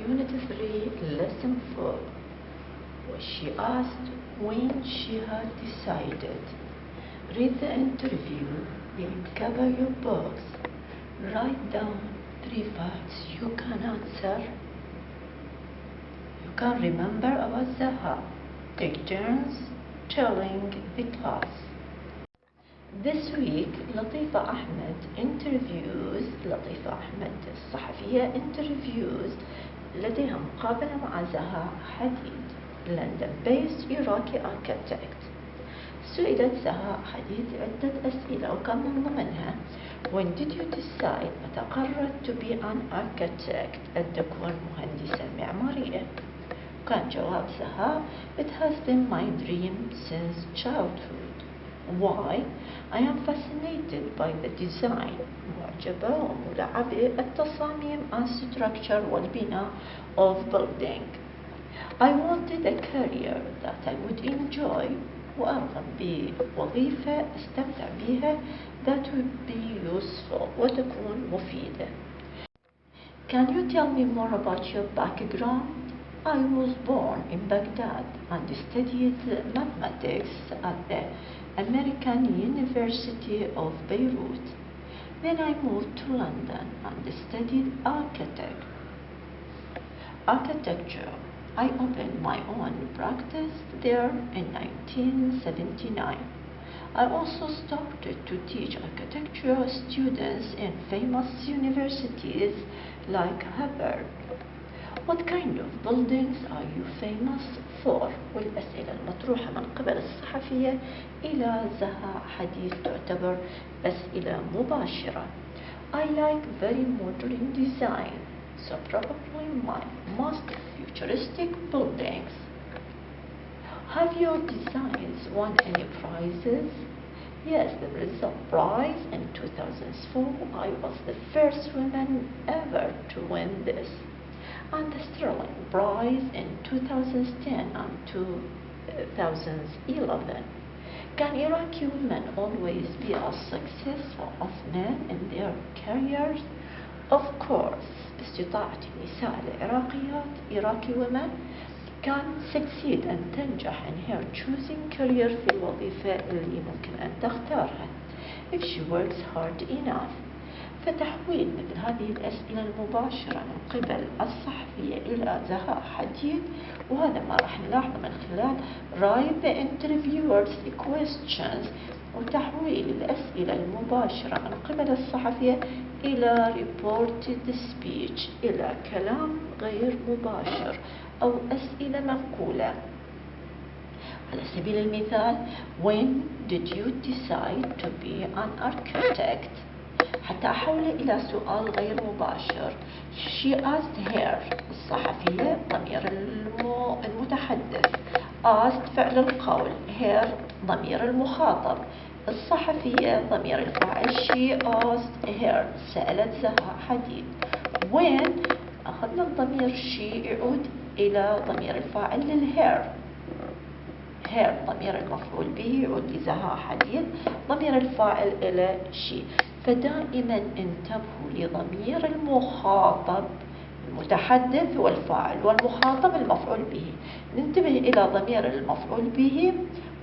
Unit 3 Lesson 4. She asked when she had decided. Read the interview, then cover your box. Write down 3 facts you can answer. You can remember about Zaha. Take turns telling the class. This week, لطيفة أحمد الصحفية interviews لديها مقابلة مع زها حديد London-based Iraqi architect. سئلت زها حديد عدة أسئلة وكان من ضمنها When did you decide متى قررت to be an architect أن تكون مهندسة معمارية؟ كان جواب زها It has been my dream since childhood. Why? I am fascinated by the design. معجبة وملعبة التصاميم and structure والبناء of building. I wanted a career that I would enjoy وأرغب بوظيفة استمتع بها that would be useful وتكون مفيدة. Can you tell me more about your background? I was born in Baghdad and studied mathematics at the American University of Beirut. Then I moved to London and studied architecture. I opened my own practice there in 1979. I also started to teach architecture students in famous universities like Harvard. What kind of buildings are you famous for? والأسئلة المطروحة من قبل الصحفية إلى زها حديد تعتبر أسئلة مباشرة. I like very modern design, so probably my most futuristic buildings. Have your designs won any prizes? Yes, there is a prize in 2004. I was the first woman ever to win this. And the Sterling Prize in 2010 and 2011. Can Iraqi women always be as successful as men in their careers? Of course. استطاعت النساء العراقيات Iraqi women can succeed أن تنجح in her choosing career في الوظيفة اللي ممكن أن تختارها if she works hard enough. فتحويل مثل هذه الأسئلة المباشرة من قبل الصحفية إلى زها حديد وهذا ما راح نلاحظه من خلال write the interviewers questions وتحويل الأسئلة المباشرة من قبل الصحفية إلى reported speech إلى كلام غير مباشر أو أسئلة منقولة. على سبيل المثال When did you decide to be an architect? حتى أحوله إلى سؤال غير مباشر She asked her الصحفية ضمير المتحدث asked فعل القول her ضمير المخاطب الصحفية ضمير الفاعل She asked her سألت زها حديد When أخذنا الضمير She يعود إلى ضمير الفاعل للهير her ضمير المفعول به يعود لزها حديد ضمير الفاعل إلى she. فدائما انتبهوا لضمير المخاطب المتحدث والفاعل والمخاطب المفعول به. ننتبه إلى ضمير المفعول به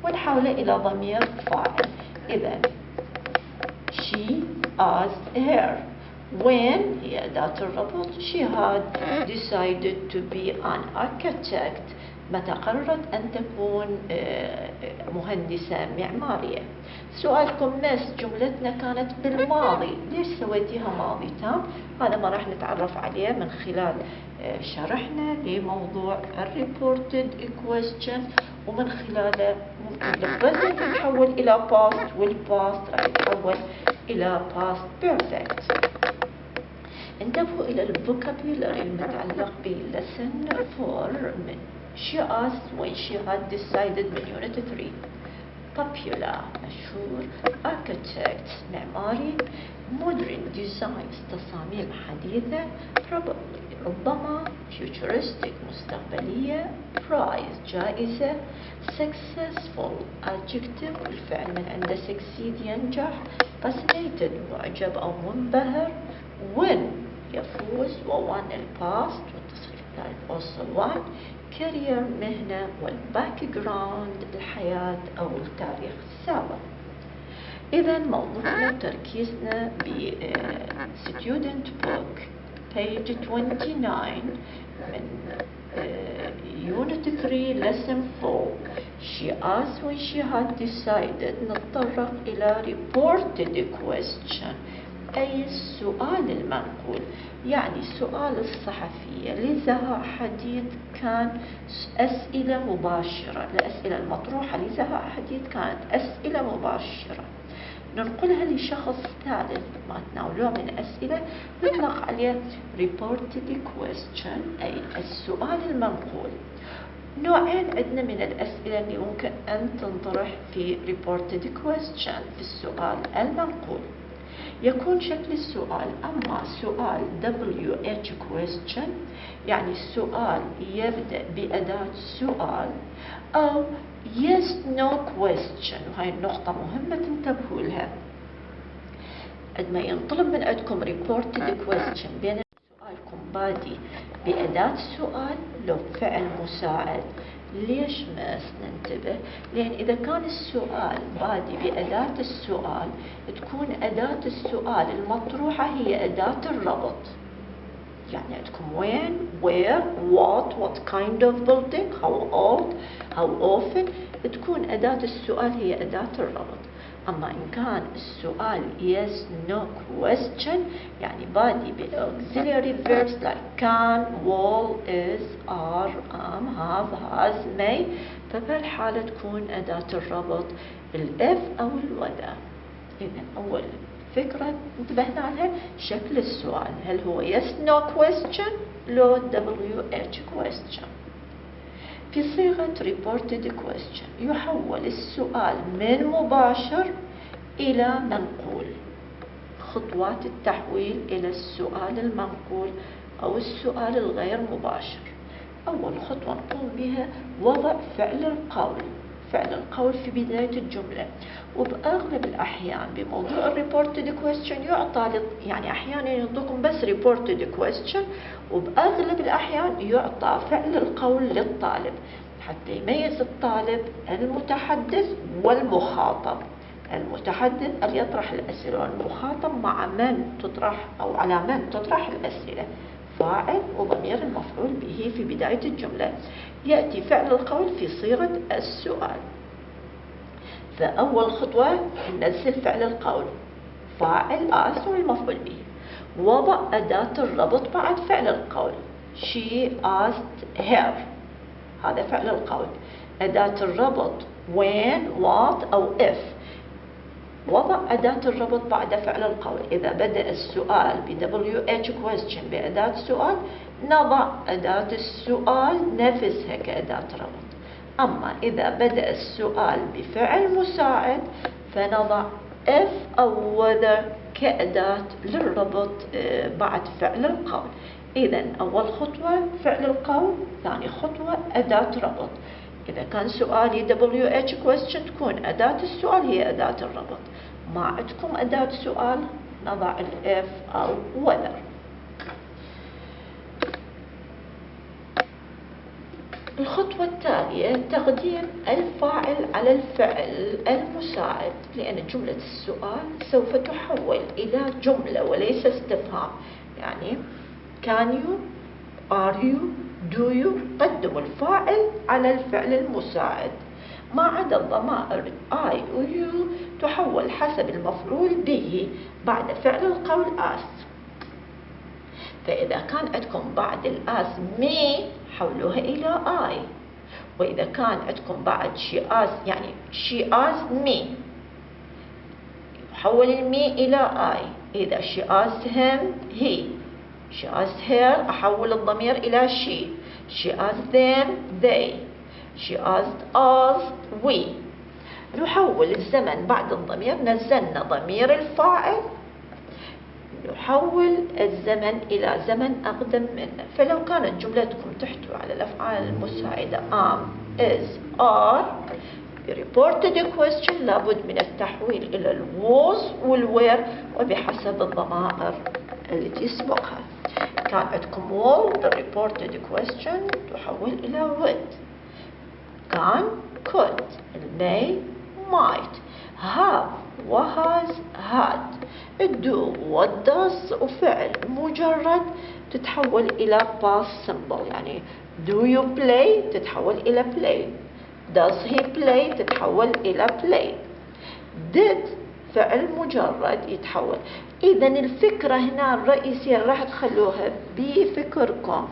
ونحوله إلى ضمير فاعل. إذا she asked her when هي أداة الربط she had decided to be an architect متى قررت أن تكون مهندسة معمارية. سؤالكم جملتنا كانت بالماضي ليش سويتيها ماضي تام؟ هذا ما راح نتعرف عليه من خلال شرحنا لموضوع reported question ومن خلاله ممكن البريزنت يتحول إلى past والباست راح يتحول إلى past perfect. انتبهوا إلى الفوكابيولاري المتعلق بلسن 4 من She asked when she had decided من Unit 3. Popular مشهور architect معماري modern designs تصاميم حديثة probably ربما futuristic مستقبلية prize جائزة successful adjective الفعل من عنده succeed ينجح fascinated معجب أو منبهر win يفوز وwon الباست والتصريف Type also 1 career مهنة والباك جراوند الحياة أو التاريخ السابق. إذا موضوعنا تركيزنا ب student book page 29 من unit 3 lesson 4. She asked when she had decided نتطرق إلى reported question أي السؤال المنقول، يعني سؤال الصحفية لزهاء حديد كان أسئلة مباشرة. الأسئلة المطروحة لزهاء حديد كانت أسئلة مباشرة ننقلها لشخص ثالث ما تناولوه من أسئلة يطلق عليه reported question أي السؤال المنقول. نوعين عندنا من الأسئلة اللي ممكن أن تنطرح في reported question في السؤال المنقول. يكون شكل السؤال أما سؤال WH question يعني السؤال يبدأ بأداة سؤال، أو yes no question، وهي النقطة مهمة تنتبهوا لها. عندما ينطلب من عندكم reported question بين سؤالكم بادي بأداة سؤال لو فعل مساعد. ليش ما ننتبه؟ لأن إذا كان السؤال بادي بأداة السؤال تكون أداة السؤال المطروحة هي أداة الربط. يعني عندكم when, where, what kind of building, how old, how often، تكون أداة السؤال هي أداة الربط. أما إن كان السؤال yes no question يعني بادي auxiliary verbs like can, will, is, are, am, have, has, may، فبهالحالة تكون أداة الربط الإف أو الوذا. إذا أول فكرة انتبهنا عليها شكل السؤال، هل هو yes no question لو WH question. في صيغة reported question يحول السؤال من مباشر إلى منقول. خطوات التحويل إلى السؤال المنقول أو السؤال الغير مباشر. أول خطوة نقوم بها وضع فعل القول. فعل القول في بداية الجملة، وبأغلب الأحيان بموضوع reported question يعطى يعني أحيانا يعطوكم بس reported question، وبأغلب الأحيان يعطى فعل القول للطالب حتى يميز الطالب المتحدث والمخاطب. المتحدث اللي يطرح الأسئلة، والمخاطب مع من تطرح أو على من تطرح الأسئلة. فاعل وضمير المفعول به في بداية الجملة. يأتي فعل القول في صيغة السؤال. فأول خطوة ننزل فعل القول فاعل as والمفعول به. وضع أداة الربط بعد فعل القول. She asked her، هذا فعل القول. أداة الربط when, what أو if. وضع أداة الربط بعد فعل القول. إذا بدأ السؤال ب WH question بأداة سؤال نضع أداة السؤال نفسها كأداة ربط. أما إذا بدأ السؤال بفعل مساعد فنضع if أو whether كأداة للربط بعد فعل القول. إذا أول خطوة فعل القول، ثاني خطوة أداة ربط. إذا كان سؤالي WH question تكون أداة السؤال هي أداة الربط. ما عندكم أداة سؤال نضع الإف أو whether. الخطوة التالية تقديم الفاعل على الفعل المساعد، لأن جملة السؤال سوف تحول إلى جملة وليس استفهام. يعني can you, are you, do you، قدموا الفاعل على الفعل المساعد. ما عدا الضمائر I و you تحول حسب المفعول به بعد فعل القول as. فإذا كان عندكم بعد الآس me حولوها إلى I، وإذا كان عندكم بعد she asked يعني she asked me حول المي إلى I. إذا she asked him he، she asked her أحول الضمير إلى she asked them they، she asked us we. نحول الزمن بعد الضمير، نزلنا ضمير الفاعل نحول الزمن إلى زمن أقدم منه. فلو كانت جملتكم تحتوي على الأفعال المساعدة am, is, are، reported question لابد من التحويل إلى was والwere وبحسب الضمائر التي تسبقها. كان عندكم will بالreported question تحول إلى would. كان could، may might، have وhas had، do what does وفعل مجرد تتحول إلى past simple، يعني do you play تتحول إلى play، does he play تتحول إلى play، did فعل مجرد يتحول. إذا الفكرة هنا الرئيسية راح تخلوها بفكركم،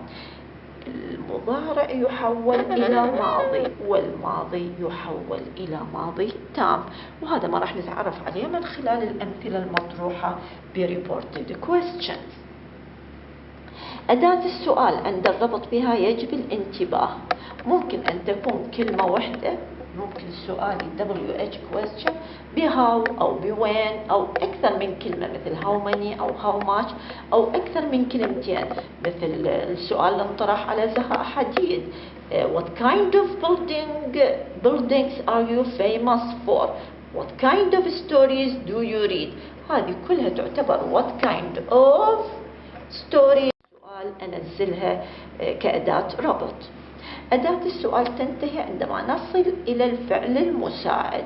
المضارع يحول إلى ماضي والماضي يحول إلى ماضي تام، وهذا ما راح نتعرف عليه من خلال الأمثلة المطروحة بريبورتد questions. أداة السؤال عند الربط بها يجب الانتباه، ممكن أن تكون كلمة واحدة، ممكن السؤال WH question بهاو أو بوين أو أكثر من كلمة مثل how many أو how much، أو أكثر من كلمتين مثل السؤال اللي انطرح على زهاء حديد what kind of buildings are you famous for، what kind of stories do you read. هذه كلها تعتبر what kind of story سؤال أنزلها كأداة ربط. أداة السؤال تنتهي عندما نصل إلى الفعل المساعد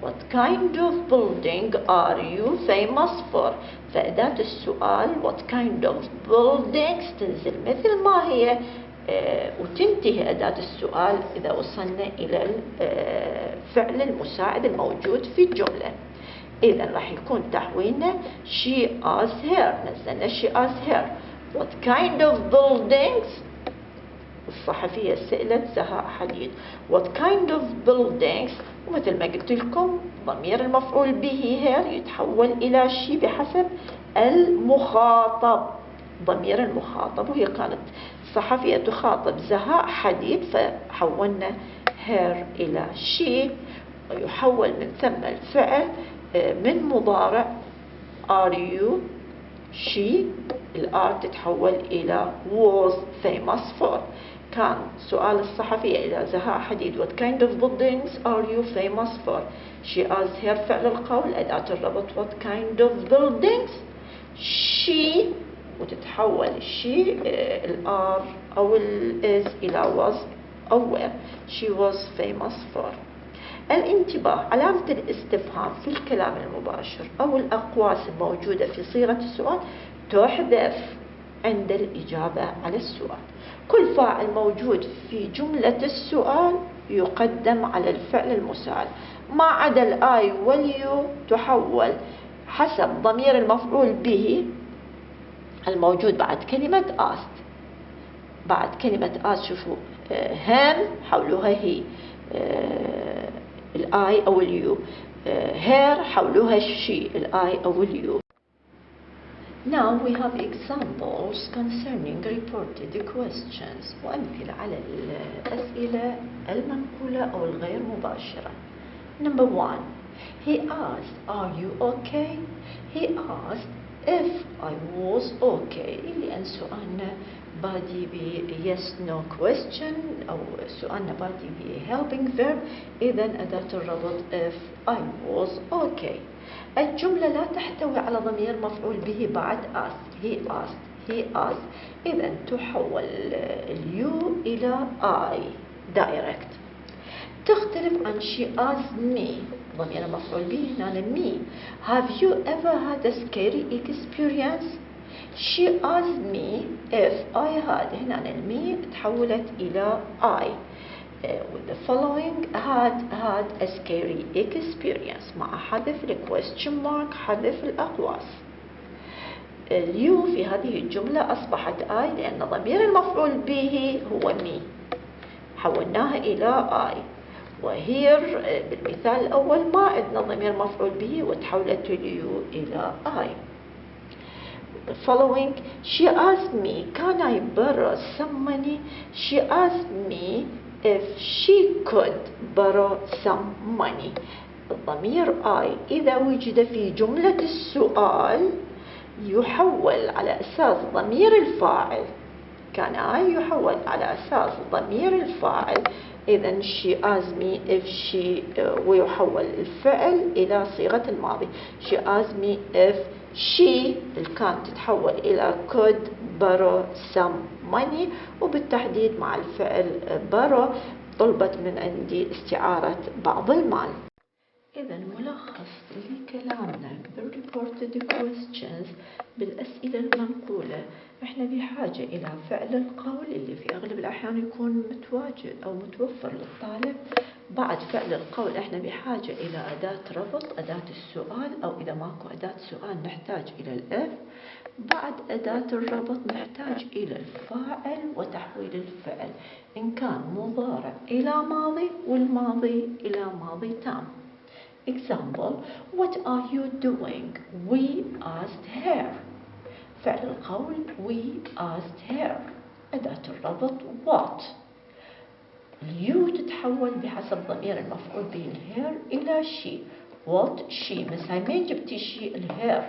what kind of building are you famous for، فأداة السؤال what kind of buildings تنزل مثل ما هي وتنتهي أداة السؤال إذا وصلنا إلى الفعل المساعد الموجود في الجملة. إذا راح يكون تحويلنا she asked her، نزلنا she asked her what kind of buildings، الصحفية سئلت زهاء حديد what kind of buildings، ومثل ما قلت لكم ضمير المفعول به here يتحول إلى she بحسب المخاطب، ضمير المخاطب، وهي كانت الصحفية تخاطب زهاء حديد فحولنا her إلى she، ويحول من ثم الفعل من مضارع are you she، الآر تتحول إلى was famous for. كان سؤال الصحفية إلى زهاء حديد what kind of buildings are you famous for، she asked her فعل القول أداة الربط what kind of buildings she، وتتحول she الآر أو is إلى was أو were she was famous for. الانتباه، علامة الاستفهام في الكلام المباشر أو الأقواس الموجودة في صيغة السؤال تحذف عند الإجابة على السؤال. كل فاعل موجود في جملة السؤال يقدم على الفعل المساعد، ما عدا الآي واليو تحول حسب ضمير المفعول به الموجود بعد كلمة asked. بعد كلمة asked شوفوا هم حولوها هي، الآي أو اليو، her حولوها she، الآي أو اليو. Now we have examples concerning reported questions، وأمثلة على الأسئلة المنقولة أو الغير مباشرة. Number 1 he asked are you okay، he asked if I was okay، لأن سؤالنا بادي ب yes no question أو سؤالنا بادي ب helping verb، إذن أداة الربط if I was okay. الجملة لا تحتوي على ضمير مفعول به بعد asked، he asked، إذن تحول اليو إلى I direct. تختلف عن she asked me، ضمير مفعول به هنا me، have you ever had a scary experience، she asked me if I had، هنا me تحولت إلى I. With the following had a scary experience، مع حذف question mark، حذف الأقواس. اليو في هذه الجملة أصبحت I لأن ضمير المفعول به هو me، حولناها إلى I. وهير بالمثال الأول ما عندنا ضمير مفعول به وتحولت اليو إلى I. The following she asked me can I borrow some money، she asked me if she could borrow some money. الضمير I إذا وجد في جملة السؤال يحول على أساس ضمير الفاعل، كان I يحول على أساس ضمير الفاعل، إذن she asked me if she ويحول الفعل إلى صيغة الماضي. she asked me if she كانت تتحول إلى could borrow some money، وبالتحديد مع الفعل borrow طلبت من عندي استعارة بعض المال. إذا ملخص لكلامنا بالreported questions بالأسئلة المنقولة، إحنا بحاجة إلى فعل القول اللي في أغلب الأحيان يكون متواجد أو متوفر للطالب. بعد فعل القول إحنا بحاجة إلى أداة ربط، أداة السؤال، أو إذا ماكو أداة سؤال نحتاج إلى الإف. بعد أداة الربط نحتاج إلى الفاعل وتحويل الفعل إن كان مضارع إلى ماضي والماضي إلى ماضي تام. Example: What are you doing? We asked her. فعل القول we asked her. أداة الربط what. you تتحول بحسب ضمير المفعول به الهير إلى she. what she. بس هاي مين جبتي she؟ الهير.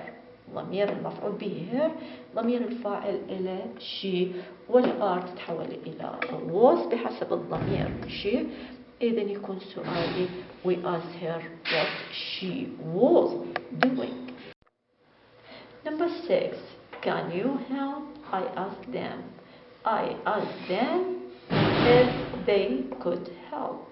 ضمير المفعول به هير، ضمير الفاعل إلى she، والآر تتحول إلى was بحسب الضمير she. إذا يكون سؤالي we asked her what she was doing. Number 6. Can you help? I asked them. I asked them if they could help.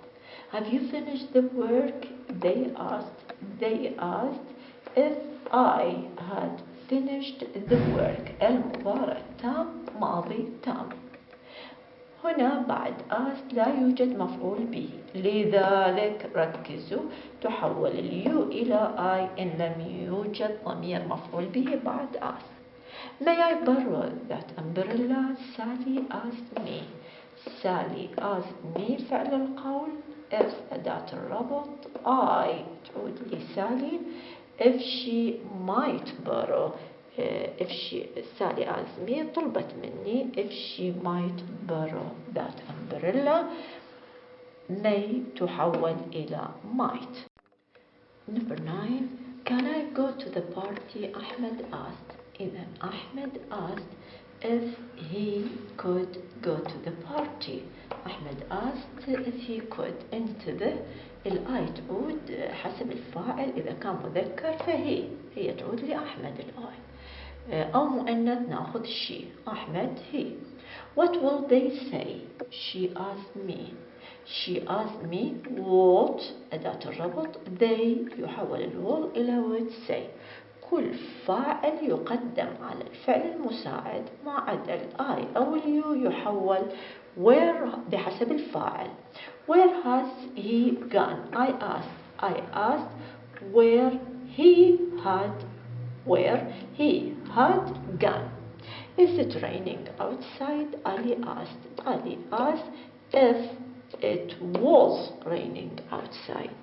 Have you finished the work? They asked. They asked if I had finished the work. المضارع تام ماضي تام. هنا بعد asked لا يوجد مفعول به، لذلك ركزوا تحول اليو إلى I إن لم يوجد ضمير مفعول به بعد asked. May I borrow that umbrella? Sally asked me. Sally asked me فعل القول if أداة الربط I تعود لسالي if she might borrow if she Sally asked me طلبت مني if she might borrow that umbrella. may تحول إلى might. Number 9. Can I go to the party? أحمد asked. إذا أحمد asked if he could go to the party. أحمد asked if he could. انتبه الآي تعود حسب الفاعل، إذا كان مذكر هي تعود لأحمد الآي، أو مؤنث ناخذ she. أحمد he. What will they say? She asked me. She asked me what أداة الربط they يحول الوول إلى would say. كل فاعل يقدم على الفعل المساعد ما عدا الآي أو اليو يحول where بحسب الفاعل. Where has he gone? I asked where he had gone. Is it raining outside? Ali asked if it was raining outside.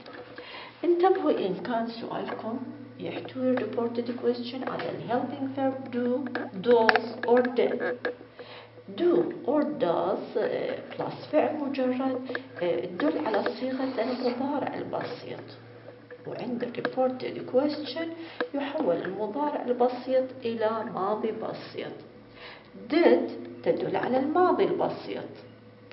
انتبهوا إن كان سؤالكم يحتوي reported question على helping verb do, does or did. do or does plus فعل مجرد تدل على صيغة المضارع البسيط، وعند reported question يحول المضارع البسيط إلى ماضي بسيط. did تدل على الماضي البسيط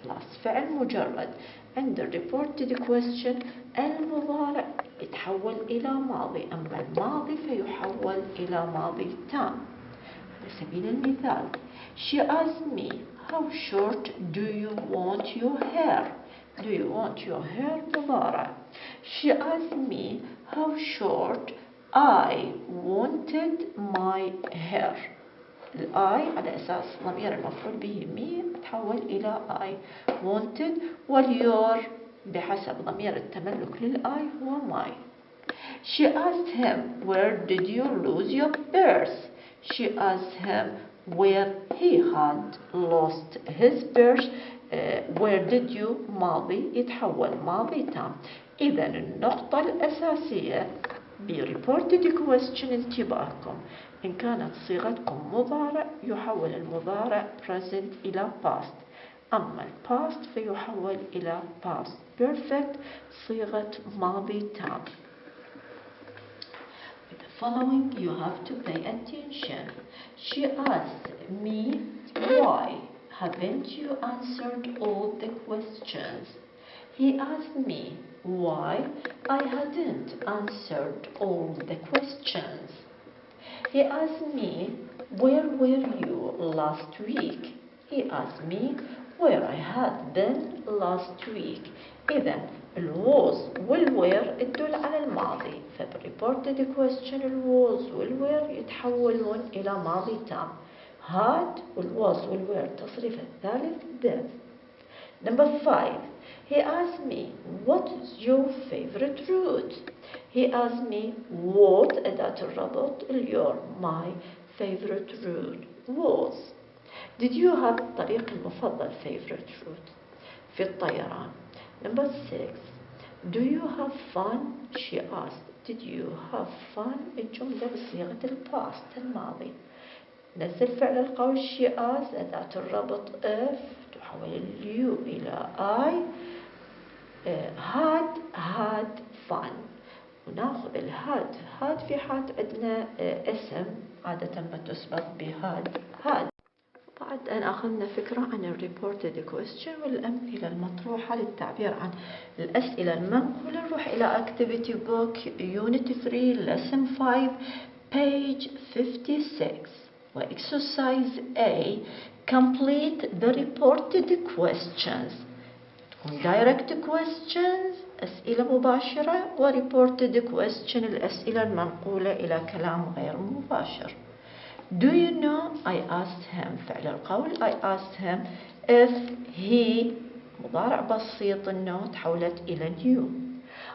plus فعل مجرد. عند reported question المضارع يتحول إلى ماضي، أما الماضي فيحول إلى ماضي تام. على سبيل المثال she asked me how short do you want your hair? Do you want your hair مضارع. she asked me how short I wanted my hair. الآي على أساس ضمير المفعول به me تحول إلى I wanted، واليور بحسب ضمير التملك للآي هو my. she asked him where did you lose your purse? she asked him where he had lost his purse. where did you ماضي يتحول ماضي تام. إذا النقطة الأساسية reported question انتباهكم إن كانت صيغتكم مضارع يحول المضارع present إلى past، أما past فيحول إلى past perfect صيغة ماضي تام. With the following you have to pay attention. She asked me why haven't you answered all the questions? He asked me why I hadn't answered all the questions. He asked me where were you last week? He asked me where I had been last week. إذن was والwhere تدل على الماضي، فبالreported question was والwhere يتحولون إلى ماضي تام. had was والwhere تصريف الثالث been. Number 5. He asked me, what is your favorite route? He asked me, what أداة الربط your my favorite route was. Did you have الطريق المفضل favorite route في الطيران. Number 6. Do you have fun? She asked. Did you have fun? الجملة بصيغة الباست الماضي. نزل فعل القول she asked أداة الربط if تحول اليو إلى I had fun. وناخذ الهاد في حال عندنا اسم عادة ما تسبق بهاد. بعد أن أخذنا فكرة عن الريبورتد question والأمثلة المطروحة للتعبير عن الأسئلة المنقولة، نروح إلى activity book unit 3 lesson 5 page 56 وexercise A. complete the reported questions. تكون direct questions أسئلة مباشرة، و reported question الأسئلة المنقولة إلى كلام غير مباشر. Do you know? I asked him. فعل القول I asked him if he مضارع بسيط النو تحولت إلى new.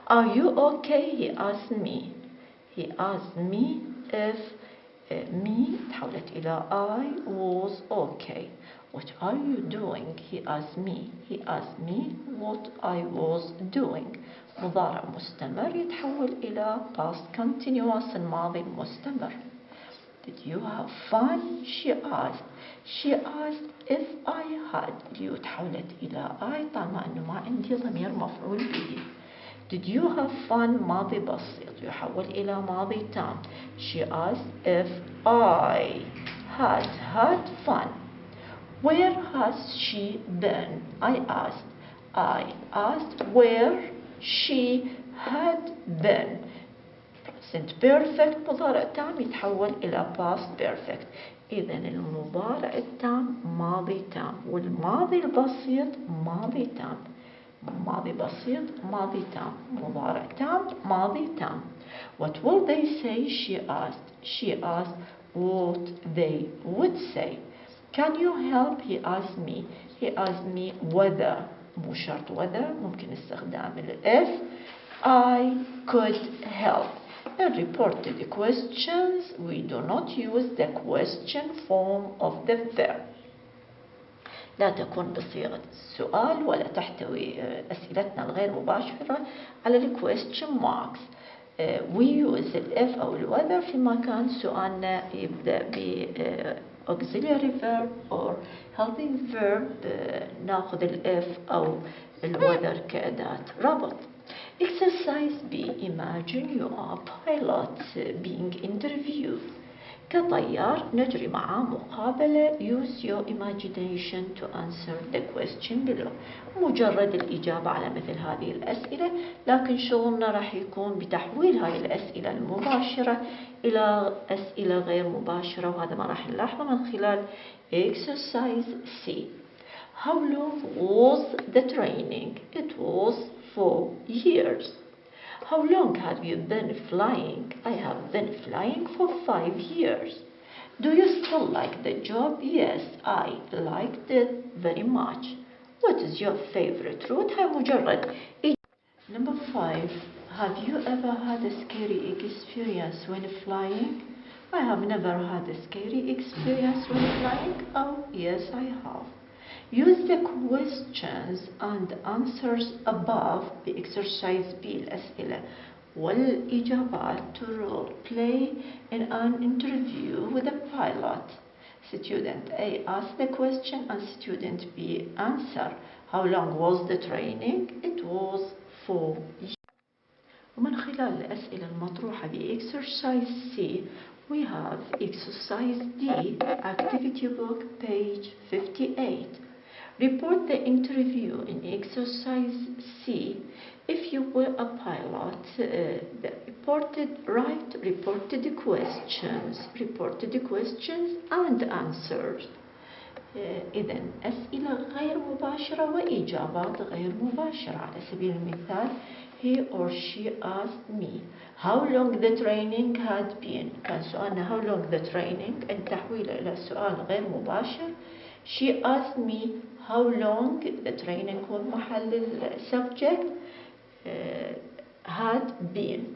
Are you okay? He asked me. He asked me if me تحولت إلى I was okay. What are you doing? He asked me. He asked me what I was doing. مضارع مستمر يتحول إلى past continuous الماضي المستمر. Did you have fun? She asked. She asked if I had. اليو تحولت إلى I طالما أنه ما عندي ضمير مفعول به. Did you have fun? ماضي بسيط يحول إلى ماضي تام. She asked if I had fun. Where has she been? I asked where she had been. Present perfect مضارع تام يتحول إلى past perfect. إذن المضارع التام ماضي تام، والماضي البسيط ماضي تام. ماضي بسيط ماضي تام، مضارع تام ماضي تام. What will they say? She asked. She asked what they would say. Can you help? He asked me. He asked me whether مو شرط whether ممكن استخدام if I could help. In reported questions we do not use the question form of the verb. لا تكون بصيغة السؤال ولا تحتوي أسئلتنا الغير مباشرة على ال question marks. We use ال if أو ال whether في مكان سؤالنا يبدأ ب auxiliary verb or helping verb ناخذ ال if أو ال whether كأداة ربط. Exercise B. Imagine you are pilot being interviewed. كطيار نجري معاه مقابلة. Use your imagination to answer the question below. مجرد الإجابة على مثل هذه الأسئلة، لكن شغلنا راح يكون بتحويل هذه الأسئلة المباشرة إلى أسئلة غير مباشرة، وهذا ما راح نلاحظه من خلال exercise C. How long was the training? It was 4 years. How long have you been flying? I have been flying for 5 years. Do you still like the job? Yes, I liked it very much. What is your favorite route? هاي مجرد. Number 5. Have you ever had a scary experience when flying? I have never had a scary experience when flying. Oh, yes, I have. Use the questions and answers above بexercise B الأسئلة والإجابات to role play in an interview with a pilot. Student A ask the question and student B answer. How long was the training? It was 4 years. ومن خلال الأسئلة المطروحة بexercise C we have exercise D activity book page 58. Report the interview in exercise C. If you were a pilot, the reported questions and answers. إذن أسئلة غير مباشرة وإجابات غير مباشرة. على سبيل المثال, he or she asked me how long the training had been. كان سؤالنا how long the training. التحويل إلى سؤال غير مباشر. She asked me how long the training هو محل subject had been.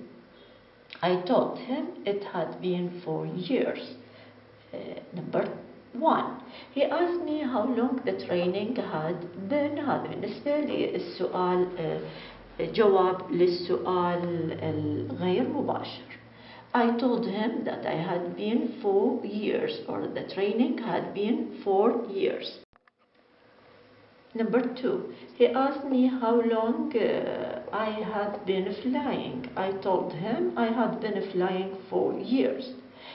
I told him it had been 4 years. Number 1. He asked me how long the training had been. هذا بالنسبة للسؤال جواب للسؤال الغير مباشر. I told him that I had been 4 years, or the training had been 4 years. Number 2. He asked me how long I had been flying. I told him I had been flying 4 years.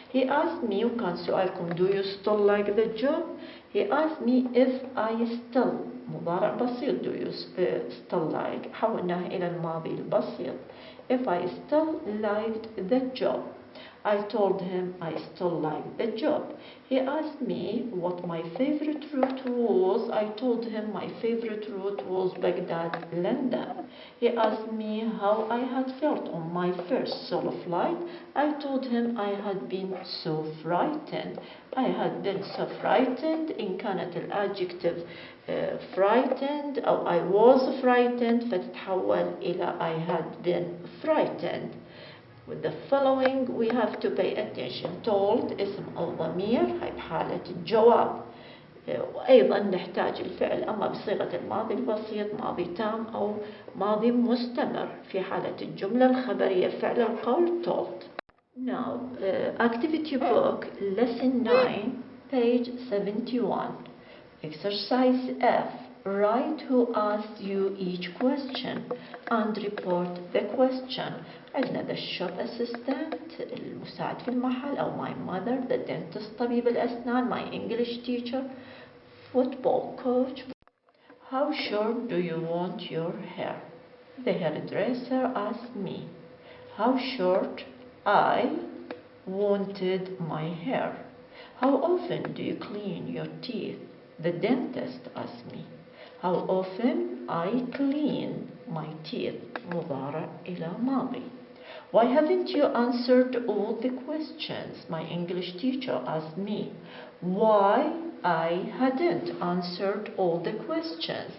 He asked me, وكان سؤالكم do you still like the job? He asked me if I still, مضارع بسيط, do you still like, حولناه إلى الماضي البسيط. If I still liked the job. I told him I still liked the job. He asked me what my favorite route was. I told him my favorite route was Baghdad, London. He asked me how I had felt on my first solo flight. I told him I had been so frightened. I had been so frightened. إن كانت الادجective frightened أو I was frightened فتتحول إلى I had been frightened. With the following we have to pay attention. Told اسم الضمير هاي بحالة الجواب. وأيضا نحتاج الفعل أما بصيغة الماضي البسيط, ماضي تام أو ماضي مستمر. في حالة الجملة الخبرية فعل القول told. Now, activity book, lesson 9, page 71. Exercise F. Write who asked you each question and report the question. عندنا the shop assistant, المساعد في المحل, أو my mother, the dentist, طبيب الأسنان, my English teacher, football coach. How short do you want your hair? The hairdresser asked me how short I wanted my hair. How often do you clean your teeth? The dentist asked me how often I clean my teeth. مضارع إلى ماضي. Why haven't you answered all the questions? My English teacher asked me why I hadn't answered all the questions.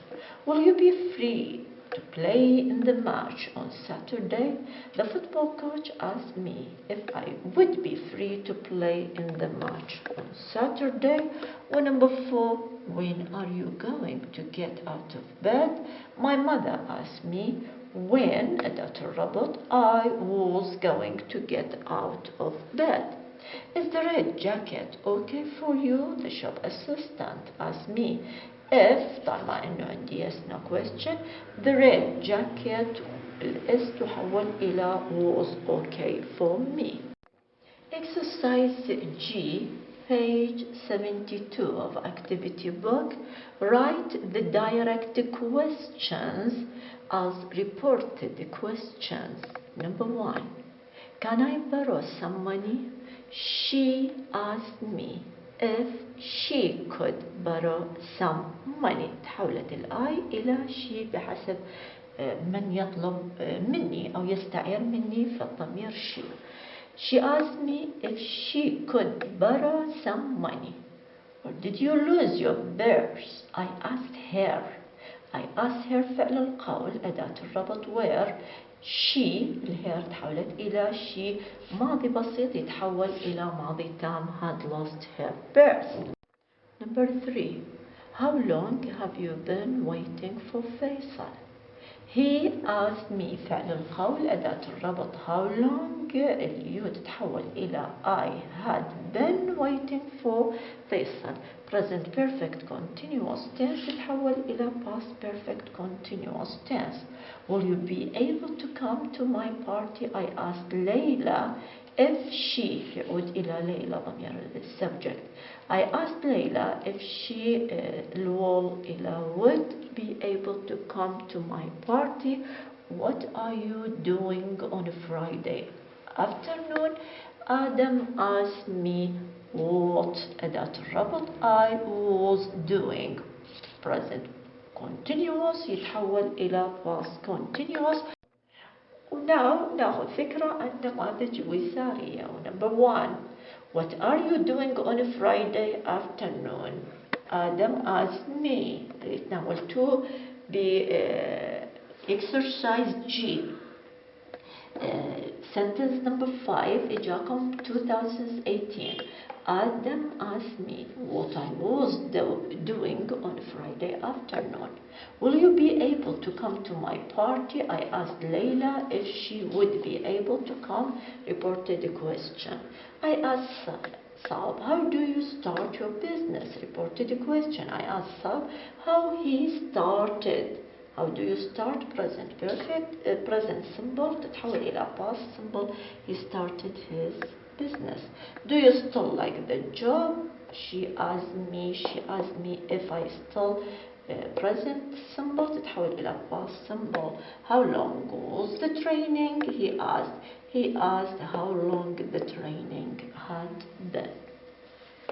Will you be free to play in the match on Saturday? The football coach asked me if I would be free to play in the match on Saturday. Number 4, when are you going to get out of bed? My mother asked me when أداة الربط I was going to get out of bed. Is the red jacket okay for you? The shop assistant asked me if, طالما إنه عندي yes no question, the red jacket is تحول إلى was okay for me. Exercise G, page 72 of activity book. Write the direct questions as reported questions. Number 1. Can I borrow some money? She asked me if she could borrow some money. تحولت الآي إلى she بحسب من يطلب مني أو يستعير مني فالضمير she. She asked me if she could borrow some money. Or did you lose your purse? I asked her. I asked her فعل القول أداة الربط where she الهير تحولت إلى she ماضي بسيط يتحول إلى ماضي تام had lost her purse. Number 3. How long have you been waiting for Faisal? He asked me فعل القول أداة الربط how long اليو تتحول إلى I had been waiting for Faisal. Present perfect continuous tense تتحول إلى past perfect continuous tense. Will you be able to come to my party? I asked Layla if she يعود إلى ليلى ضمير subject. I asked Layla if she will إلى would be able to come to my party. What are you doing on Friday afternoon? Adam asked me what أداة الربط I was doing. Present continuous يتحول إلى past continuous. Now ناخذ فكرة عن نماذج وسارية. Number 1. What are you doing on Friday afternoon? Adam asked me. نتناول 2 ب exercise G. Sentence number 5 إجاكم 2018. Adam asked me what I was doing on Friday afternoon. Will you be able to come to my party? I asked Layla if she would be able to come. Reported the question. I asked Saab, how do you start your business? Reported the question. I asked Saab how he started. How do you start? Present perfect. Present simple تتحول إلى past simple. He started his business. Do you still like the job? She asked me if I still. Present simple تتحول إلى past simple. How long was the training? He asked how long the training had been.